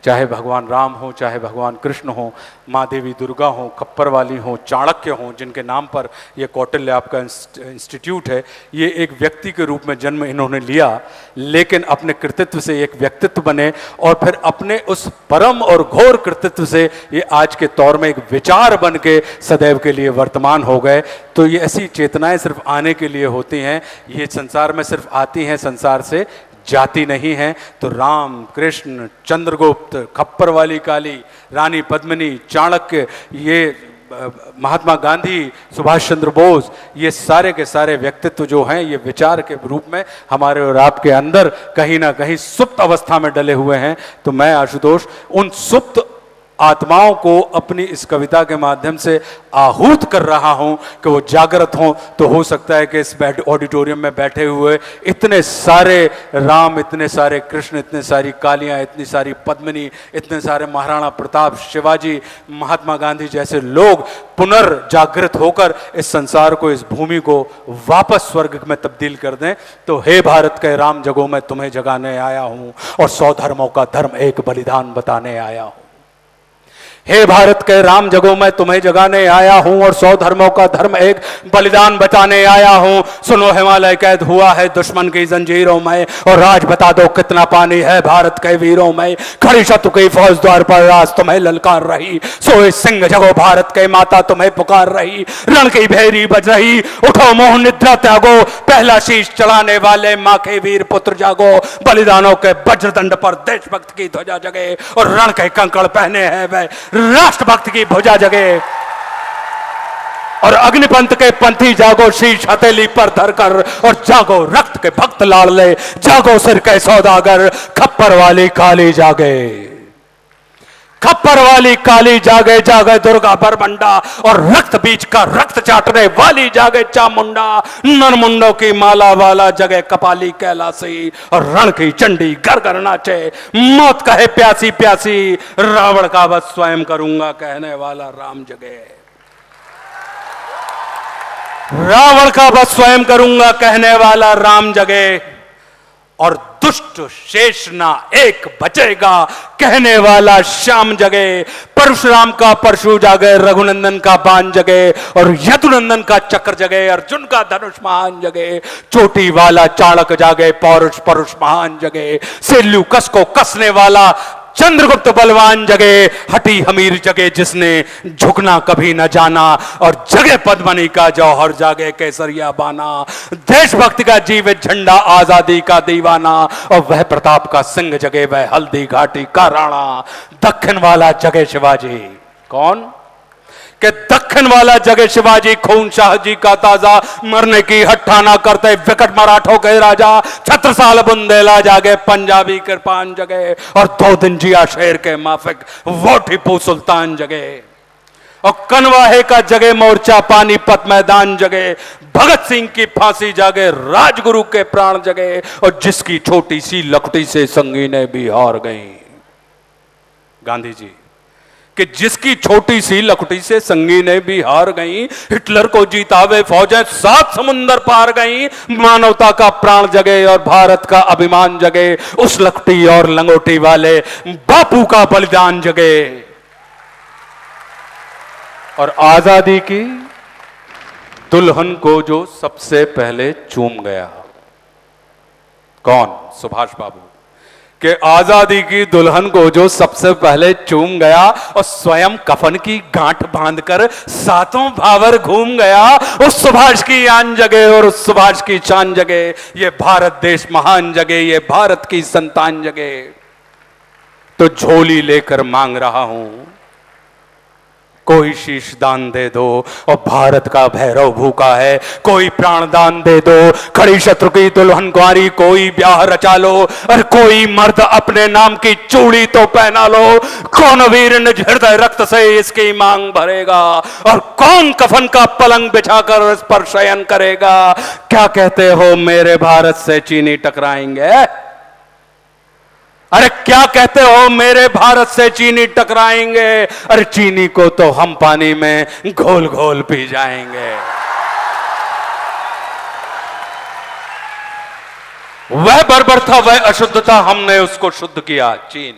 चाहे भगवान राम हो, चाहे भगवान कृष्ण हो, माँ देवी दुर्गा हो, खप्पर वाली हो, चाणक्य हो, जिनके नाम पर ये कौटिल्य आपका इंस्टीट्यूट है, ये एक व्यक्ति के रूप में जन्म इन्होंने लिया, लेकिन अपने कृतित्व से एक व्यक्तित्व बने और फिर अपने उस परम और घोर कृतित्व से ये आज के तौर में एक विचार बन के सदैव के लिए वर्तमान हो गए। तो ये ऐसी चेतनाएं सिर्फ आने के लिए होती हैं, ये संसार में सिर्फ आती हैं, संसार से जाति नहीं है। तो राम, कृष्ण, चंद्रगुप्त, खप्पर वाली काली, रानी पद्मिनी, चाणक्य, ये महात्मा गांधी, सुभाष चंद्र बोस, ये सारे के सारे व्यक्तित्व जो हैं ये विचार के रूप में हमारे और आपके अंदर कहीं ना कहीं सुप्त अवस्था में डले हुए हैं। तो मैं आशुतोष उन सुप्त आत्माओं को अपनी इस कविता के माध्यम से आहूत कर रहा हूं कि वो जागृत हों। तो हो सकता है कि इस ऑडिटोरियम में बैठे हुए इतने सारे राम, इतने सारे कृष्ण, इतने सारी कालियां, इतनी सारी पद्मिनी, इतने सारे महाराणा प्रताप, शिवाजी, महात्मा गांधी जैसे लोग पुनर्जागृत होकर इस संसार को, इस भूमि को वापस स्वर्ग में तब्दील कर दें। तो हे भारत के राम जगो मैं तुम्हें जगाने आया हूं और 100 धर्मों का धर्म एक बलिदान बताने आया हूं। हे भारत के राम जगो मैं तुम्हें जगाने आया हूं और 100 धर्मों का धर्म एक बलिदान बताने आया हूं। सुनो हिमालय कैद हुआ है दुश्मन की जंजीरों में और राज बता दो कितना पानी है भारत के वीरों में। खड़ी शत्रु की फौज द्वार पर राज तुम्हें ललकार रही, सोए सिंह जगो भारत के माता तुम्हें पुकार रही। रण की भेरी बज रही, उठो मोह निद्रा त्यागो, पहला शीश चढ़ाने वाले माँ के वीर पुत्र जागो। बलिदानों के वज्रदंड पर देशभक्त की ध्वजा जगे और रण के कंकड़ पहने हैं वे राष्ट्रभक्त की भुजा जगे। और अग्निपंथ के पंथी जागो, शीश हथेली पर धरकर और जागो रक्त के भक्त लाडले, जागो सिर के सौदागर, खप्पर वाली काली जागे, खप्पर वाली काली जागे, जागे दुर्गा बरबंडा और रक्त बीज का रक्त चाटने वाली जागे चामुंडा। नरमुंडों की माला वाला जगे कपाली कैलासी और रण की चंडी घर घर नाचे। मौत कहे प्यासी प्यासी, रावण का वध स्वयं करूंगा कहने वाला राम जगे, रावण का वध स्वयं करूंगा कहने वाला राम जगे। और दुष्ट शेष ना एक बचेगा कहने वाला श्याम जगे। परशुराम का परशु जागे, रघुनंदन का बाण जगे और यदुनंदन का चक्र जगे, अर्जुन का धनुष महान जगे। चोटी वाला चाणक्य जागे, पौरुष परुष महान जगे। सेल्यू कस को कसने वाला चंद्रगुप्त बलवान जगे। हटी हमीर जगे जिसने झुकना कभी न जाना और जगे पद्मनी का जौहर जागे केसरिया बाना। देशभक्ति का जीवित झंडा आजादी का दीवाना और वह प्रताप का सिंह जगे, वह हल्दी घाटी का राणा। दक्षिण वाला जगे शिवाजी, कौन कि दक्षिण वाला जगे शिवाजी, खून शाह जी का ताजा, मरने की हट्ठा ना करते विकट मराठों के राजा। छत्रसाल बुंदेला जागे, पंजाबी कृपान जगे और 2 दिन जिया शेर के माफिक वो टीपू सुल्तान जगे। और कनवाहे का जगे मोर्चा, पानीपत मैदान जगे। भगत सिंह की फांसी जागे, राजगुरु के प्राण जगे और जिसकी छोटी सी लकड़ी से संगीनें भी हार गई। गांधी जी कि जिसकी छोटी सी लकड़ी से संगीनें भी हार गई, हिटलर को जीतावे फौजें 7 समुंदर पार गई। मानवता का प्राण जगे और भारत का अभिमान जगे, उस लकड़ी और लंगोटी वाले बापू का बलिदान जगे। और आजादी की दुल्हन को जो सबसे पहले चूम गया, कौन? सुभाष बाबू कि आजादी की दुल्हन को जो सबसे पहले चूम गया और स्वयं कफन की गांठ बांधकर 7 भावर घूम गया। उस सुभाष की आन जगे और उस सुभाष की शान जगे। ये भारत देश महान जगे, ये भारत की संतान जगे। तो झोली लेकर मांग रहा हूं, कोई शीश दान दे दो और भारत का भैरव भूखा है, कोई प्राण दान दे दो। खड़ी शत्रु की दुल्हन कुंवारी, कोई ब्याह रचा लो और कोई मर्द अपने नाम की चूड़ी तो पहना लो। कौन वीर निज हृदय रक्त से इसकी मांग भरेगा और कौन कफन का पलंग बिछाकर इस पर शयन करेगा। क्या कहते हो मेरे भारत से चीनी टकराएंगे? अरे क्या कहते हो मेरे भारत से चीनी टकराएंगे? अरे चीनी को तो हम पानी में घोल घोल पी जाएंगे। वह बर्बर था, वह अशुद्ध था, हमने उसको शुद्ध किया। चीन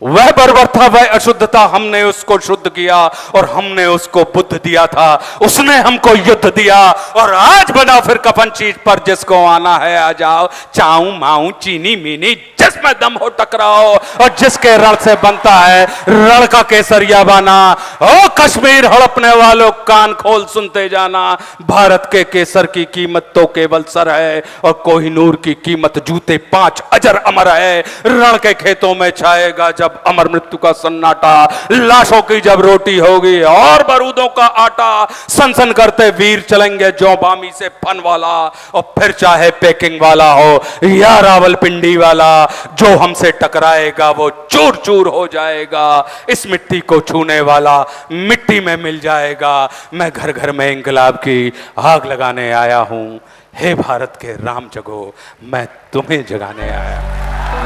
वह बर्बर था, वह अशुद्ध था, हमने उसको शुद्ध किया और हमने उसको बुद्ध दिया था। उसने हमको युद्ध दिया और आज बना फिर कफन चीज पर, जिसको आना है आ जाओ, चाऊ माऊ चीनी मीनी जिसमें दम हो टकराओ, और जिसके रण से बनता है रण का केसरिया बाना। ओ कश्मीर हड़पने वालों कान खोल सुनते जाना, भारत के केसर की कीमत तो केवल सर है और कोहिनूर की कीमत जूते 5 अजर अमर है। रण के खेतों में छाएगा जब अमर मृत्यु का सन्नाटा, लाशों की जब रोटी होगी और बारूदों का आटा, सनसन करते वीर चलेंगे जो बामी से फन वाला, और फिर चाहे पेकिंग वाला हो या रावलपिंडी वाला, जो हमसे टकराएगा वो चूर चूर हो जाएगा। इस मिट्टी को छूने वाला मिट्टी में मिल जाएगा। मैं घर घर में इंकलाब की आग लगाने आया हूं। हे भारत के राम जगो, मैं तुम्हें जगाने आया।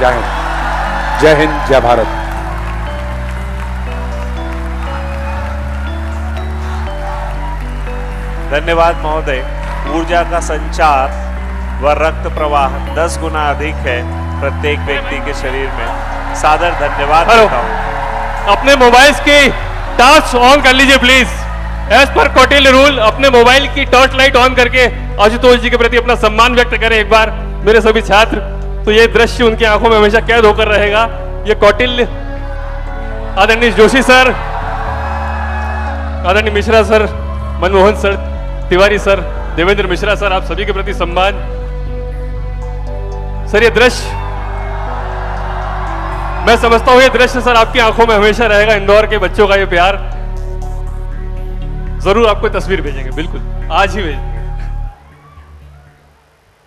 जय हिंद, जय हिंद, जय भारत। धन्यवाद महोदय। ऊर्जा का संचार व रक्त प्रवाह 10 गुना अधिक है प्रत्येक व्यक्ति के शरीर में। सादर धन्यवाद देता हूं। अपने मोबाइल्स की टॉर्च ऑन कर लीजिए प्लीज। एज पर कौटिल्य रूल अपने मोबाइल की टॉर्च लाइट ऑन करके आशुतोष जी के प्रति अपना सम्मान व्यक्त करें एक बार मेरे सभी छात्र। तो ये दृश्य उनकी आंखों में हमेशा कैद होकर रहेगा। ये कौटिल्य, आदरणीय जोशी सर, आदरणीय Mishra sir, Manmohan sir, Tiwari sir, Devendra Mishra sir, आप सभी के प्रति सम्मान। सर ये दृश्य, मैं समझता हूं ये दृश्य सर आपकी आंखों में हमेशा रहेगा। इंदौर के बच्चों का ये प्यार। जरूर आपको तस्वीर भेजेंगे, बिल्कुल आज ही भेजेंगे।